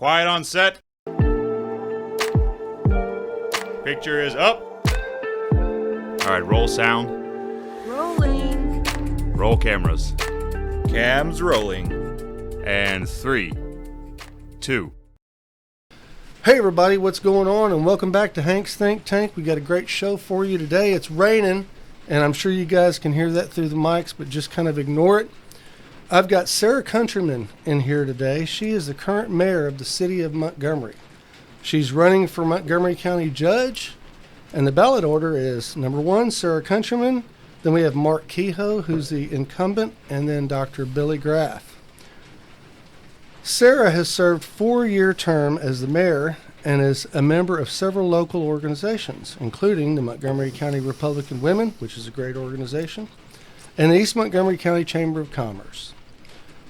Quiet on set. Picture is up. All right, roll sound. Rolling. Roll cameras. Cams rolling. And 3, 2. Hey everybody, what's going on? And welcome back to Hank's Think Tank. We got a great show for you today. It's raining, and I'm sure you guys can hear that through the mics, but just kind of ignore it. I've got Sara Countryman in here today. She is the current mayor of the City of Montgomery. She's running for Montgomery County Judge, and the ballot order is number 1, Sara Countryman. Then we have Mark Kehoe, who's the incumbent, and then Dr. Billy Graff. Sara has served 4-year term as the mayor and is a member of several local organizations, including the Montgomery County Republican Women, which is a great organization, and the East Montgomery County Chamber of Commerce.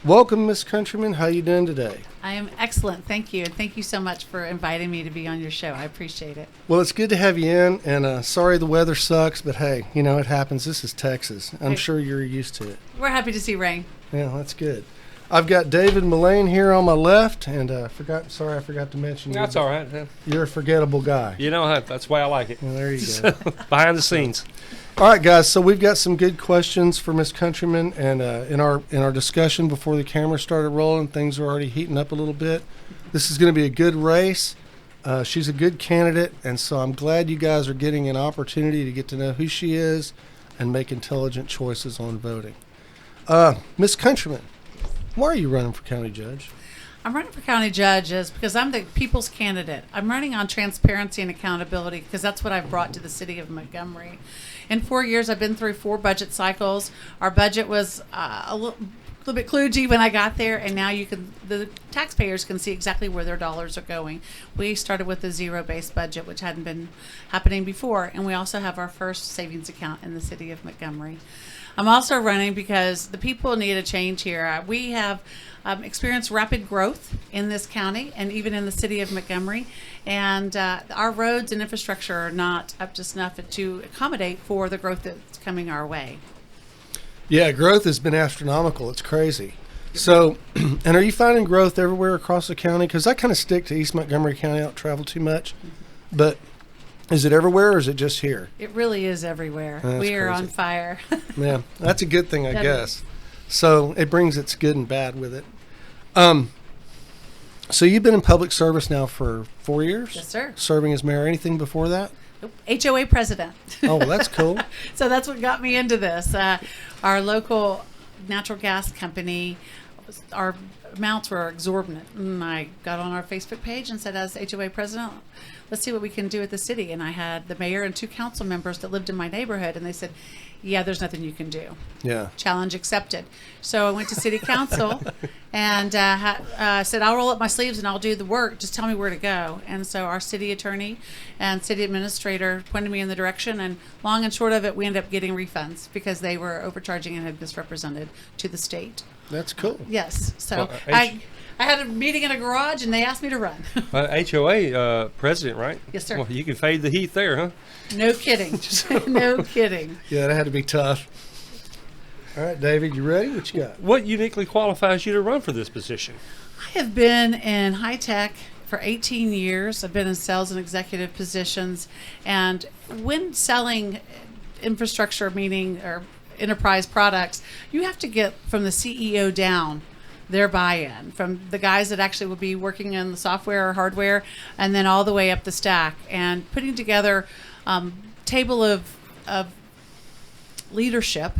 Welcome, Ms. Countryman. How you doing today? I am excellent. Thank you. And thank you so much for inviting me to be on your show. I appreciate it. Well, it's good to have you in, and sorry the weather sucks, but hey, you know, it happens. This is Texas. I'm sure you're used to it. We're happy to see rain. Yeah, that's good. I've got David Mullane here on my left, and I forgot to mention you. That's all right. You're a forgettable guy. You know, that's the way I like it. Well, there you go. Behind the scenes. All right, guys. So we've got some good questions for Ms. Countryman, and in our discussion before the camera started rolling, things were already heating up a little bit. This is going to be a good race. She's a good candidate, and so I'm glad you guys are getting an opportunity to get to know who she is and make intelligent choices on voting. Ms. Countryman, why are you running for county judge? I'm running for county judges because I'm the people's candidate. I'm running on transparency and accountability because that's what I've brought to the city of Montgomery. In 4 years, I've been through 4 budget cycles. Our budget was a little bit kludgy when I got there, and now the taxpayers can see exactly where their dollars are going. We started with a zero-based budget, which hadn't been happening before, and we also have our first savings account in the city of Montgomery. I'm also running because the people need a change here. We have experienced rapid growth in this county and even in the city of Montgomery, and our roads and infrastructure are not up to snuff to accommodate for the growth that's coming our way. Yeah, growth has been astronomical. It's crazy. So, and are you finding growth everywhere across the county? Because I kind of stick to East Montgomery County. I don't travel too much, but is it everywhere or is it just here? It really is everywhere. We are on fire. Yeah, that's a good thing, I guess. So it brings its good and bad with it. So you've been in public service now for 4 years? Yes, sir. Serving as mayor. Anything before that? Nope. HOA president. Oh, well, that's cool. So that's what got me into this. Our local natural gas company, our amounts were exorbitant. And I got on our Facebook page and said, as HOA president, let's see what we can do at the city. And I had the mayor and 2 council members that lived in my neighborhood, and they said, yeah, there's nothing you can do. Yeah. Challenge accepted. So I went to city council and said, I'll roll up my sleeves and I'll do the work. Just tell me where to go. And so our city attorney and city administrator pointed me in the direction, and long and short of it, we ended up getting refunds because they were overcharging and had misrepresented to the state. That's cool. Yes. So I had a meeting in a garage and they asked me to run. HOA president, right? Yes, sir. Well, you can fade the heat there, huh? No kidding. No kidding. Yeah, that had to be tough. All right, David, you ready? What you got? What uniquely qualifies you to run for this position? I have been in high tech for 18 years. I've been in sales and executive positions. And when selling infrastructure, meaning or enterprise products, you have to get from the CEO down their buy-in, from the guys that actually will be working in the software or hardware, and then all the way up the stack, and putting together table of leadership,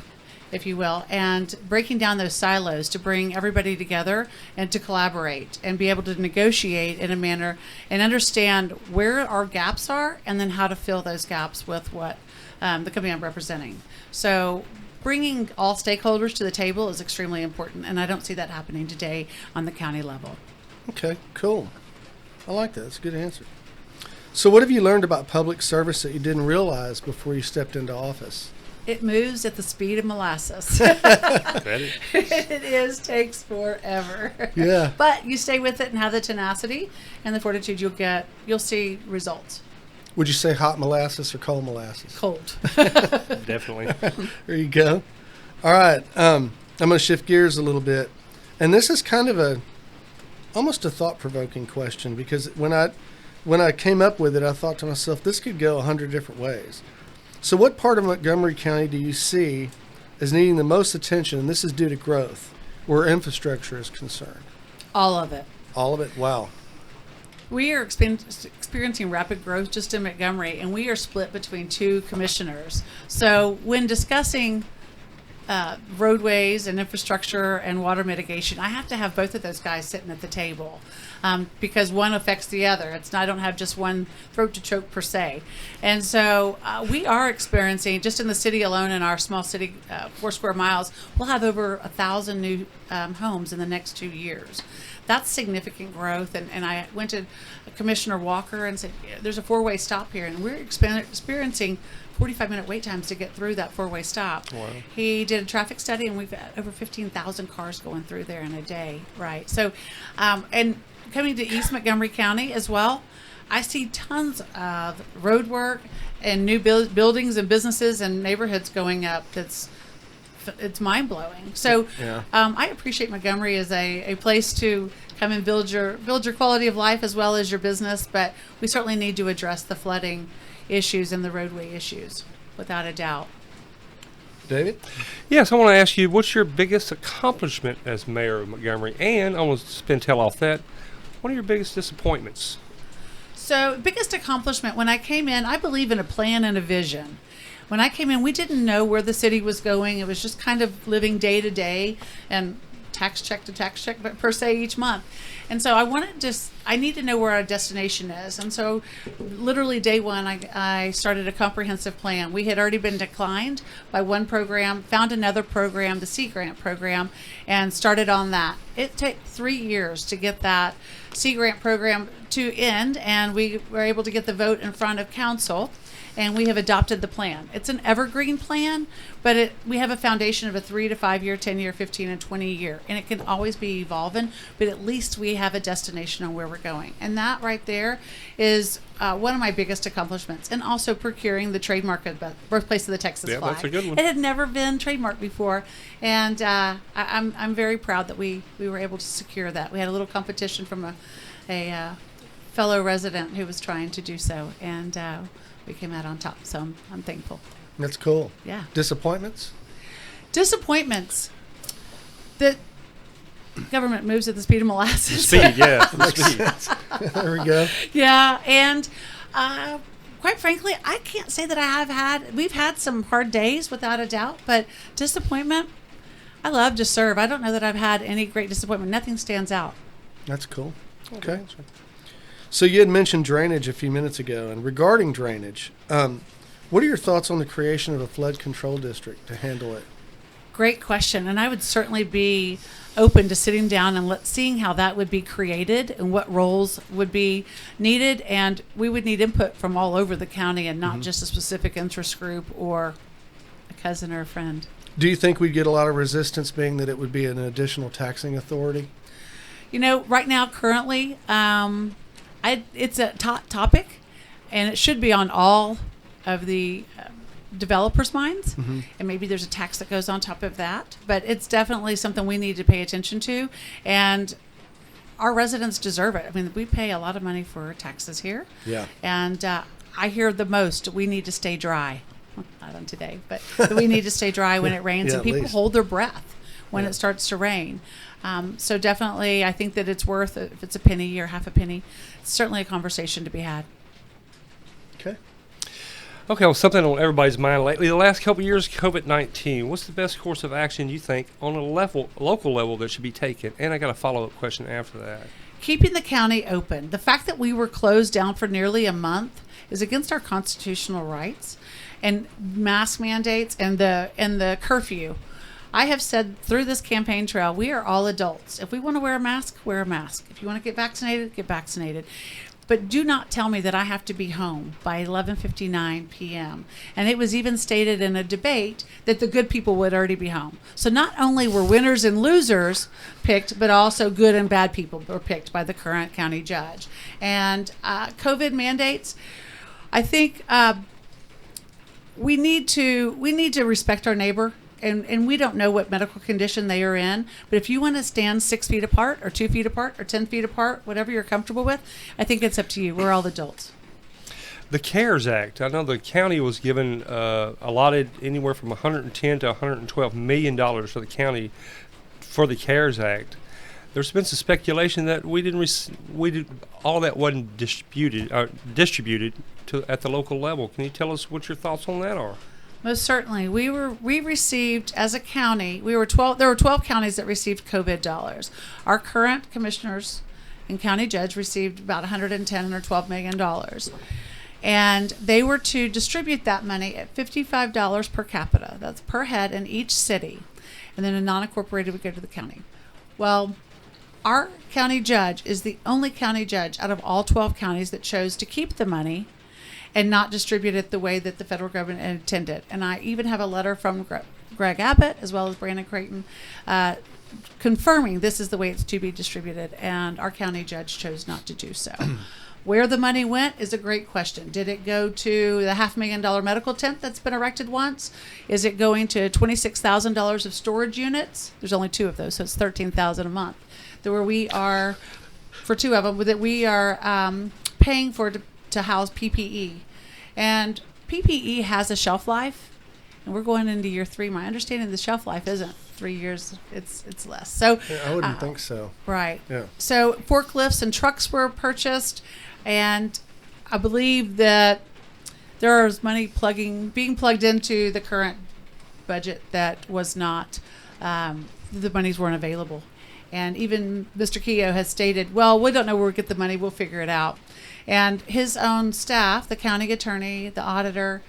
if you will, and breaking down those silos to bring everybody together and to collaborate and be able to negotiate in a manner and understand where our gaps are and then how to fill those gaps with what the company I'm representing. So bringing all stakeholders to the table is extremely important, and I don't see that happening today on the county level. Okay, cool. I like that. That's a good answer. So what have you learned about public service that you didn't realize before you stepped into office? It moves at the speed of molasses. Takes forever. Yeah. But you stay with it and have the tenacity and the fortitude, you'll see results. Would you say hot molasses or cold molasses? Cold. Definitely. There you go. All right. I'm going to shift gears a little bit. And this is kind of almost a thought-provoking question, because when I came up with it, I thought to myself, this could go 100 different ways. So what part of Montgomery County do you see as needing the most attention, and this is due to growth, where infrastructure is concerned? All of it. All of it? Wow. We are experiencing rapid growth just in Montgomery, and we are split between two commissioners. So when discussing roadways and infrastructure and water mitigation, I have to have both of those guys sitting at the table, because one affects the other. I don't have just one throat to choke per se. And so we are experiencing, just in the city alone, in our small city, 4 square miles, we'll have over 1,000 new homes in the next 2 years. That's significant growth. And I went to Commissioner Walker and said, there's a 4-way stop here, and we're experiencing 45-minute wait times to get through that 4-way stop. Wow. He did a traffic study, and we've got over 15,000 cars going through there in a day, right? So, and coming to East Montgomery County as well, I see tons of road work and new buildings and businesses and neighborhoods going up. It's mind-blowing. So Yeah. I appreciate Montgomery as a place to come and build your quality of life as well as your business, but we certainly need to address the flooding issues and the roadway issues, without a doubt. David? Yes, I want to ask you, what's your biggest accomplishment as mayor of Montgomery? And I want to spin tail off that. What are your biggest disappointments? So, biggest accomplishment, when I came in, I believe in a plan and a vision. When I came in, we didn't know where the city was going. It was just kind of living day to day and tax check to tax check, but per se each month. And so I need to know where our destination is. And so literally day one, I started a comprehensive plan. We had already been declined by one program, found another program, the Sea Grant program, and started on that. It took 3 years to get that Sea Grant program to end, and we were able to get the vote in front of council. And we have adopted the plan. It's an evergreen plan, but we have a foundation of a 3 to 5 year, 10 year, 15 and 20 year, and it can always be evolving. But at least we have a destination on where we're going, and that right there is one of my biggest accomplishments. And also procuring the trademark of the birthplace of the Texas flag. That's a good one. It had never been trademarked before, and I'm very proud that we were able to secure that. We had a little competition from a fellow resident who was trying to do so, and we came out on top, so I'm thankful. That's cool. Yeah. Disappointments? Disappointments. The government moves at the speed of molasses. Speed, yeah. Speed. There we go. Yeah, and quite frankly, I can't say that we've had some hard days without a doubt, but disappointment, I love to serve. I don't know that I've had any great disappointment. Nothing stands out. That's cool. Okay. So you had mentioned drainage a few minutes ago, and regarding drainage, what are your thoughts on the creation of a flood control district to handle it? Great question, and I would certainly be open to sitting down and seeing how that would be created and what roles would be needed, and we would need input from all over the county and not just a specific interest group or a cousin or a friend. Do you think we'd get a lot of resistance, being that it would be an additional taxing authority? You know, right now, currently, it's a topic, and it should be on all of the developers' minds. Mm-hmm. And maybe there's a tax that goes on top of that. But it's definitely something we need to pay attention to. And our residents deserve it. I mean, we pay a lot of money for taxes here. Yeah. And I hear the most, we need to stay dry. Well, not on today, but we need to stay dry when it rains. Yeah, And people at least. hold their breath when Yeah. it starts to rain. So definitely, I think that it's worth, if it's a penny or half a penny, it's certainly a conversation to be had. Okay. Okay, well, something on everybody's mind lately. The last couple of years, COVID-19. What's the best course of action you think on a local level that should be taken? And I got a follow-up question after that. Keeping the county open. The fact that we were closed down for nearly a month is against our constitutional rights, and mask mandates and the curfew. I have said through this campaign trail, we are all adults. If we want to wear a mask, wear a mask. If you want to get vaccinated. But do not tell me that I have to be home by 11:59 p.m. And it was even stated in a debate that the good people would already be home. So not only were winners and losers picked, but also good and bad people were picked by the current county judge. And COVID mandates, I think we need to respect our neighbor and we don't know what medical condition they are in, but if you want to stand 6 feet apart or 2 feet apart or 10 feet apart, whatever you're comfortable with, I think it's up to you. We're all adults. The CARES Act. I know the county was given allotted anywhere from $110 to $112 million for the county for the CARES Act. There's been some speculation that all that wasn't distributed at the local level. Can you tell us what your thoughts on that are? Most certainly. We received, as a county, there were 12 counties that received COVID dollars. Our current commissioners and county judge received about $110 or $12 million. And they were to distribute that money at $55 per capita. That's per head in each city. And then a non-incorporated would go to the county. Well, our county judge is the only county judge out of all 12 counties that chose to keep the money and not distribute it the way that the federal government intended. And I even have a letter from Greg Abbott as well as Brandon Creighton confirming this is the way it's to be distributed, and our county judge chose not to do so. Where the money went is a great question. Did it go to the $500,000 medical tent that's been erected once? Is it going to $26,000 of storage units? There's only 2 of those, so it's $13,000 a month. Where we are, for 2 of them, that we are paying for to house PPE. And PPE has a shelf life, and we're going into year 3. My understanding the shelf life isn't 3 years, it's less. So Yeah, I wouldn't think so. Right. Yeah. So forklifts and trucks were purchased, and I believe that there is money being plugged into the current budget that was not, the monies weren't available. And even Mr. Keogh has stated, well, we don't know where we get the money, we'll figure it out. And his own staff, the county attorney, the auditor,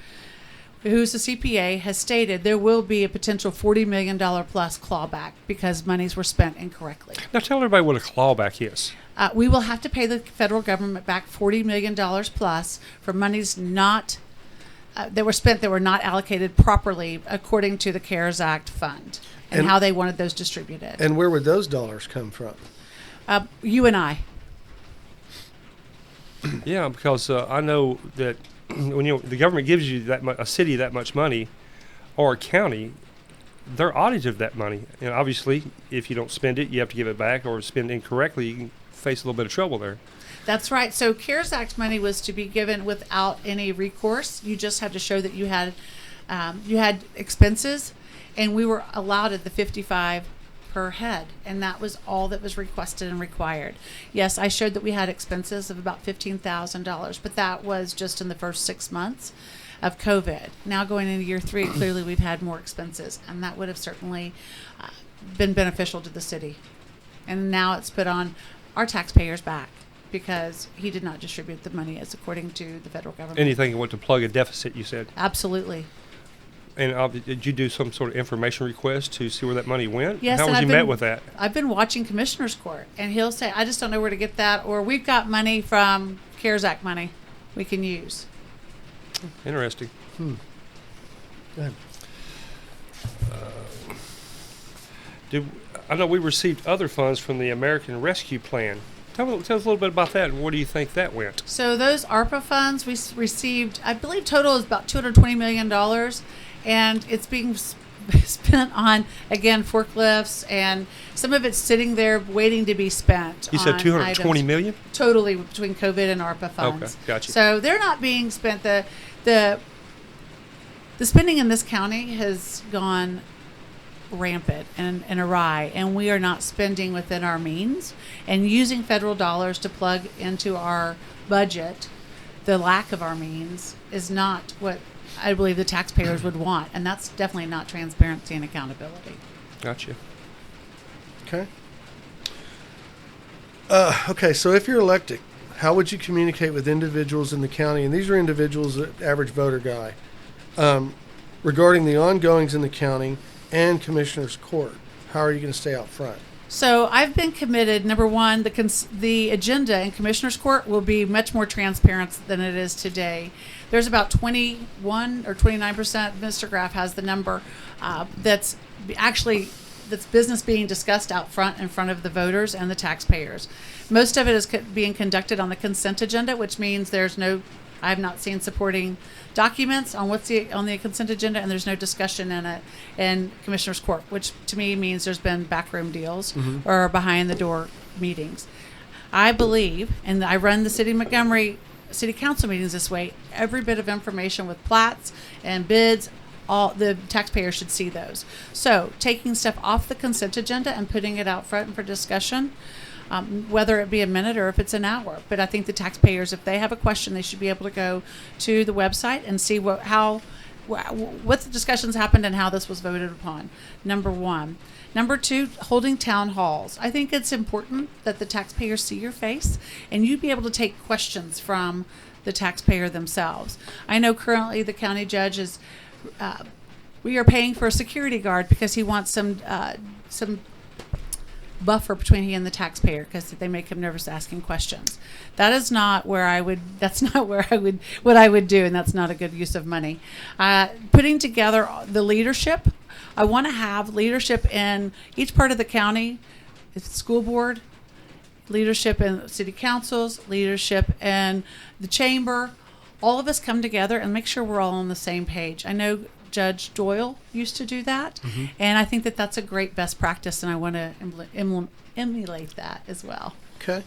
who's a CPA, has stated there will be a potential $40 million plus clawback because monies were spent incorrectly. Now tell everybody what a clawback is. We will have to pay the federal government back $40 million plus for monies not that were spent that were not allocated properly according to the CARES Act fund and how they wanted those distributed. And where would those dollars come from? You and I. Yeah, because I know that when the government gives you a city that much money, or a county, they're audited of that money. And obviously, if you don't spend it, you have to give it back, or spend incorrectly, you can face a little bit of trouble there. That's right. So CARES Act money was to be given without any recourse. You just had to show that you had expenses, and we were allowed at the $55 per head, and that was all that was requested and required. Yes, I showed that we had expenses of about $15,000, but that was just in the first 6 months of COVID. Now going into year 3, clearly we've had more expenses, and that would have certainly been beneficial to the city. And now it's put on our taxpayers' back because he did not distribute the money as according to the federal government. And you think you want to plug a deficit, you said? Absolutely. And did you do some sort of information request to see where that money went? Yes. How was you met with that? I've been watching Commissioner's Court, and he'll say, I just don't know where to get that, or we've got money from CARES Act money we can use. Interesting. Go ahead. I know we received other funds from the American Rescue Plan. Tell us a little bit about that, and where do you think that went? So those ARPA funds we received, I believe total is about $220 million, and it's being spent on, again, forklifts, and some of it's sitting there waiting to be spent. You said $220 million? Totally, between COVID and ARPA funds. Okay, gotcha. So they're not being spent. The spending in this county has gone rampant and awry, and we are not spending within our means and using federal dollars to plug into our budget. The lack of our means is not what I believe the taxpayers would want, and that's definitely not transparency and accountability. Gotcha. Okay. Okay, so if you're elected, how would you communicate with individuals in the county, and these are individuals, the average voter guy, regarding the ongoings in the county and Commissioner's Court? How are you going to stay out front? So I've been committed. Number one, the agenda in Commissioner's Court will be much more transparent than it is today. There's about 21 or 29%, Mr. Graff has the number, that's business being discussed out front in front of the voters and the taxpayers. Most of it is being conducted on the consent agenda, which means there's no I have not seen supporting documents on on the consent agenda, and there's no discussion in it in Commissioner's Court, which to me means there's been backroom deals or behind the door meetings. I believe, and I run the City of Montgomery City Council meetings this way, every bit of information with plats and bids, all the taxpayers should see those. So taking stuff off the consent agenda and putting it out front for discussion, whether it be a minute or if it's an hour. But I think the taxpayers, if they have a question, they should be able to go to the website and see what the discussions happened and how this was voted upon. Number one. Number two, holding town halls. I think it's important that the taxpayers see your face and you be able to take questions from the taxpayer themselves. I know currently the county judge is, we are paying for a security guard because he wants some buffer between he and the taxpayer because they make him nervous asking questions. That is not what I would do, and that's not a good use of money. Putting together the leadership. I want to have leadership in each part of the county, school board, leadership in city councils, leadership in the chamber. All of us come together and make sure we're all on the same page. I know Judge Doyle used to do that, and I think that that's a great best practice, and I want to emulate that as well. Okay.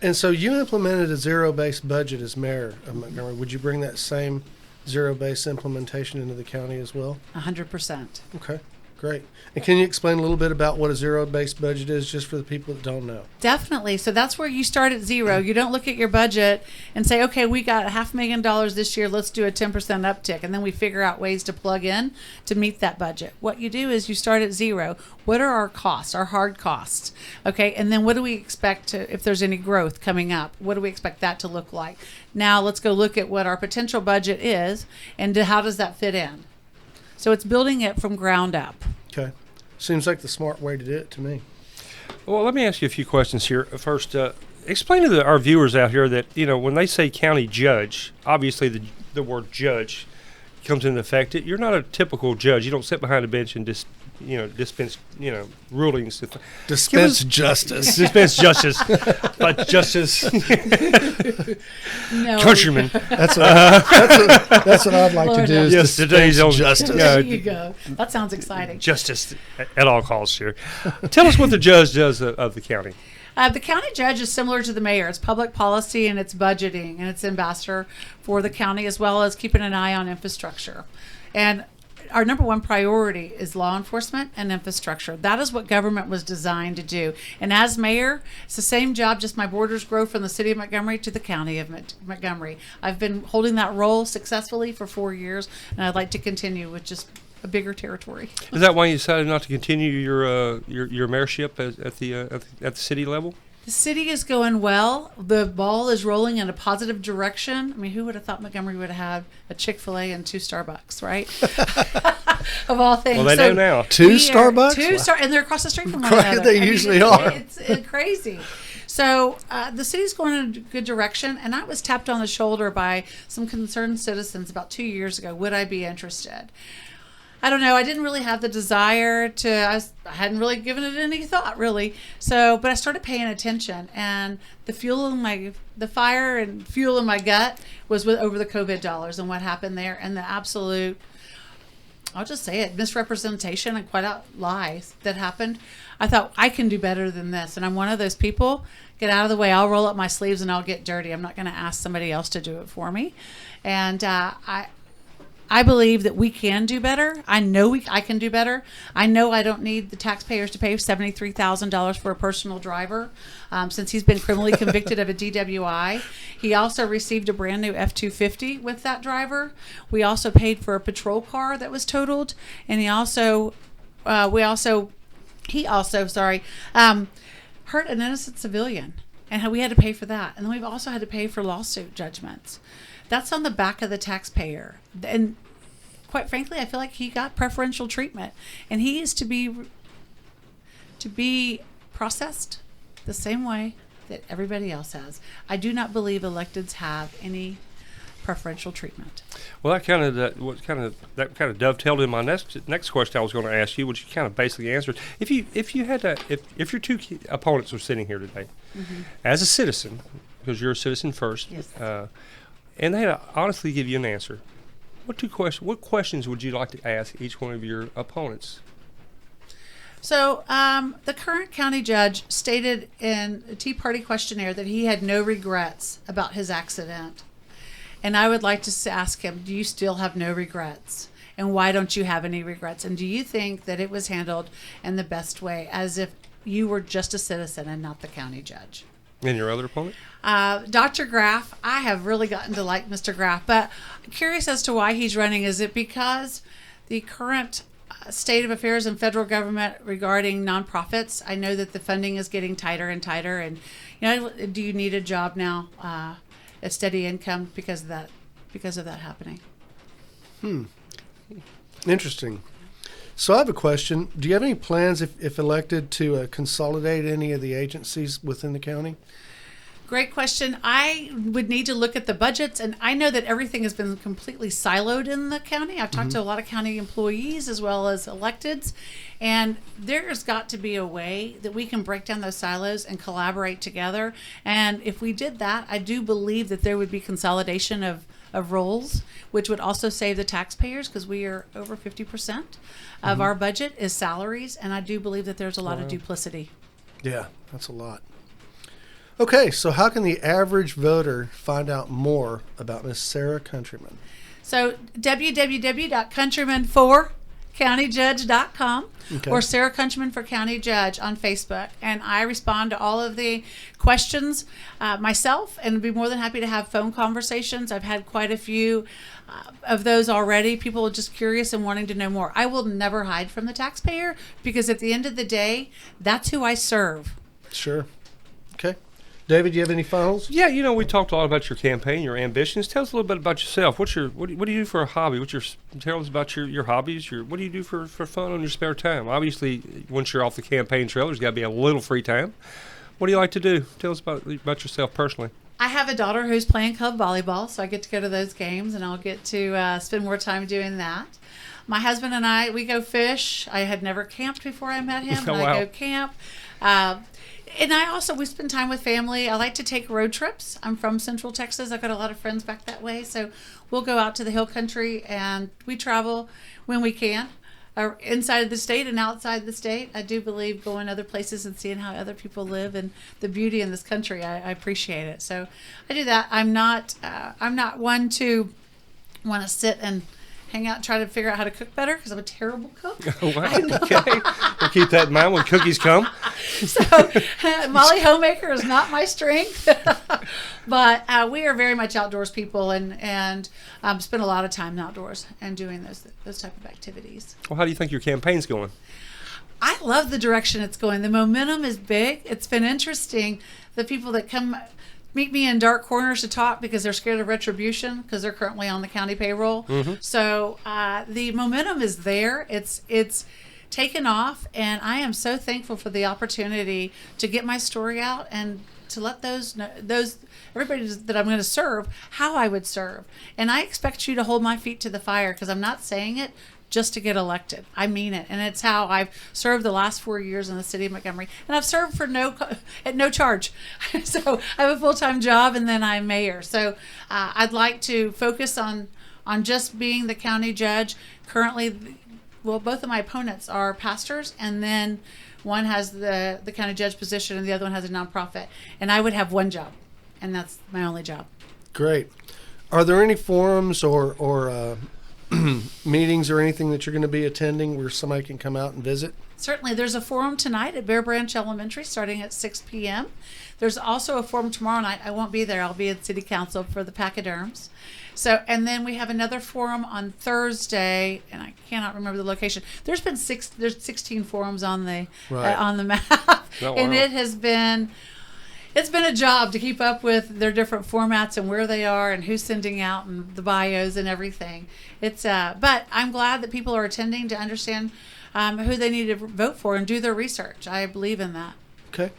And so you implemented a zero-based budget as mayor of Montgomery. Would you bring that same zero-based implementation into the county as well? 100%. Okay, great. And can you explain a little bit about what a zero-based budget is, just for the people that don't know? Definitely. So that's where you start at zero. You don't look at your budget and say, okay, we got $500,000 this year. Let's do a 10% uptick. And then we figure out ways to plug in to meet that budget. What you do is you start at zero. What are our costs, our hard costs? Okay. And then what do we expect if there's any growth coming up? What do we expect that to look like? Now let's go look at what our potential budget is and how does that fit in? So it's building it from ground up. Okay. Seems like the smart way to do it to me. Well, let me ask you a few questions here. First, explain to our viewers out here that, when they say county judge, obviously the word judge comes into effect. You're not a typical judge. You don't sit behind a bench and dispense, rulings. Dispense justice. Dispense justice. But justice. No. Countryman. That's what I'd like to do. Is Yes, today's dispense on justice. There you go. That sounds exciting. Justice at all costs here. Tell us what the judge does of the county. The county judge is similar to the mayor. It's public policy and it's budgeting and it's ambassador for the county as well as keeping an eye on infrastructure. And our number one priority is law enforcement and infrastructure. That is what government was designed to do. And as mayor, it's the same job, just my borders grow from the city of Montgomery to the county of Montgomery. I've been holding that role successfully for 4 years, and I'd like to continue with just a bigger territory. Is that why you decided not to continue your mayorship at the city level? The city is going well. The ball is rolling in a positive direction. I mean, who would have thought Montgomery would have had a Chick-fil-A and 2 Starbucks, right? Of all things. Well, they know now. Two Starbucks? And they're across the street from one another. They usually are. It's crazy. So the city's going in a good direction, and I was tapped on the shoulder by some concerned citizens about 2 years ago. Would I be interested? I don't know. I didn't really have the desire to. I hadn't really given it any thought, really. So, but I started paying attention, and the fire and fuel in my gut was over the COVID dollars and what happened there, and the absolute, I'll just say it, misrepresentation and quite out lies that happened. I thought I can do better than this, and I'm one of those people. Get out of the way. I'll roll up my sleeves and I'll get dirty. I'm not going to ask somebody else to do it for me, and I believe that we can do better. I know I can do better. I know I don't need the taxpayers to pay $73,000 for a personal driver since he's been criminally convicted of a DWI. He also received a brand new F-250 with that driver. We also paid for a patrol car that was totaled, and he also hurt an innocent civilian, and we had to pay for that. And then we've also had to pay for lawsuit judgments. That's on the back of the taxpayer. And quite frankly, I feel like he got preferential treatment. And he is to be processed the same way that everybody else has. I do not believe electeds have any preferential treatment. Well, that kind of dovetailed in my next question I was going to ask you, which you kind of basically answered. If your two opponents were sitting here today, as a citizen, because you're a citizen first, Yes. and they had to honestly give you an answer. What questions would you like to ask each one of your opponents? So the current county judge stated in a Tea Party questionnaire that he had no regrets about his accident. And I would like to ask him, do you still have no regrets? And why don't you have any regrets? And do you think that it was handled in the best way, as if you were just a citizen and not the county judge? And your other opponent? Dr. Graff, I have really gotten to like Mr. Graff, but I'm curious as to why he's running. Is it because the current state of affairs in federal government regarding nonprofits? I know that the funding is getting tighter and tighter, and do you need a job now, a steady income because of that happening? Interesting. So I have a question. Do you have any plans, if elected, to consolidate any of the agencies within the county? Great question. I would need to look at the budgets, and I know that everything has been completely siloed in the county. I've talked to a lot of county employees as well as electeds, and there's got to be a way that we can break down those silos and collaborate together. And if we did that, I do believe that there would be consolidation of roles, which would also save the taxpayers, because we are over 50% of our budget is salaries, and I do believe that there's a lot of duplicity. Yeah, that's a lot. Okay, so how can the average voter find out more about Miss Sara Countryman? So www.countryman4countyjudge.com or Sara Countryman for County Judge on Facebook. And I respond to all of the questions myself, and would be more than happy to have phone conversations. I've had quite a few of those already. People are just curious and wanting to know more. I will never hide from the taxpayer, because at the end of the day, that's who I serve. Sure. Okay. David, do you have any finals? Yeah, we talked a lot about your campaign, your ambitions. Tell us a little bit about yourself. What do you do for a hobby? Tell us about your hobbies. What do you do for fun on your spare time? Obviously, once you're off the campaign trail, there's got to be a little free time. What do you like to do? Tell us about yourself personally. I have a daughter who's playing club volleyball, so I get to go to those games, and I'll get to spend more time doing that. My husband and I, we go fish. I had never camped before I met him, but Wow. I go camp. And we spend time with family. I like to take road trips. I'm from Central Texas. I've got a lot of friends back that way. So we'll go out to the hill country, and we travel when we can, inside of the state and outside the state. I do believe going other places and seeing how other people live and the beauty in this country. I appreciate it. So I do that. I'm not one to want to sit and hang out and try to figure out how to cook better, because I'm a terrible cook. Wow. Okay. We'll keep that in mind when cookies come. So Molly Homemaker is not my strength. But we are very much outdoors people, and spend a lot of time outdoors and doing those type of activities. Well, how do you think your campaign's going? I love the direction it's going. The momentum is big. It's been interesting. The people that come meet me in dark corners to talk because they're scared of retribution, because they're currently on the county payroll. So the momentum is there. It's taken off, and I am so thankful for the opportunity to get my story out and to let everybody that I'm going to serve how I would serve. And I expect you to hold my feet to the fire, because I'm not saying it just to get elected. I mean it, and it's how I've served the last 4 years in the city of Montgomery, and I've served for at no charge. So I have a full-time job, and then I'm mayor. So I'd like to focus on just being the county judge. Currently, both of my opponents are pastors, and then one has the county judge position, and the other one has a nonprofit. And I would have one job, and that's my only job. Great. Are there any forums or meetings or anything that you're going to be attending where somebody can come out and visit? Certainly. There's a forum tonight at Bear Branch Elementary starting at 6 p.m. There's also a forum tomorrow night. I won't be there. I'll be at City Council for the pachyderms. So, and then we have another forum on Thursday, and I cannot remember the location. There's 16 forums on the map. Oh, wow. And it's been a job to keep up with their different formats and where they are and who's sending out and the bios and everything. But I'm glad that people are attending to understand who they need to vote for and do their research. I believe in that. Okay.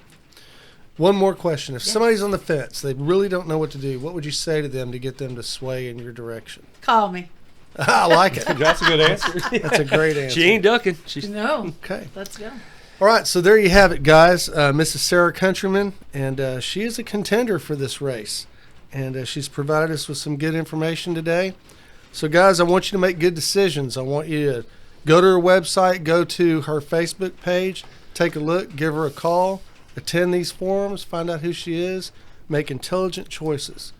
One more question. If somebody's on the fence, they really don't know what to do, what would you say to them to get them to sway in your direction? Call me. I like it. That's a good answer. That's a great answer. She ain't ducking. No. Okay. Let's go. All right, so there you have it, guys. Mrs. Sara Countryman, and she is a contender for this race. and she's provided us with some good information today. So, guys, I want you to make good decisions. I want you to go to her website, go to her Facebook page, take a look, give her a call, attend these forums, find out who she is, make intelligent choices.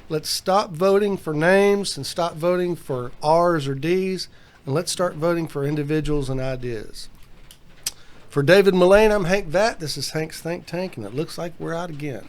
Let's stop voting for names and stop voting for R's or D's, and let's start voting for individuals and ideas. For David Mullane, I'm Hank Vatt. This is Hank's Think Tank, and it looks like we're out again.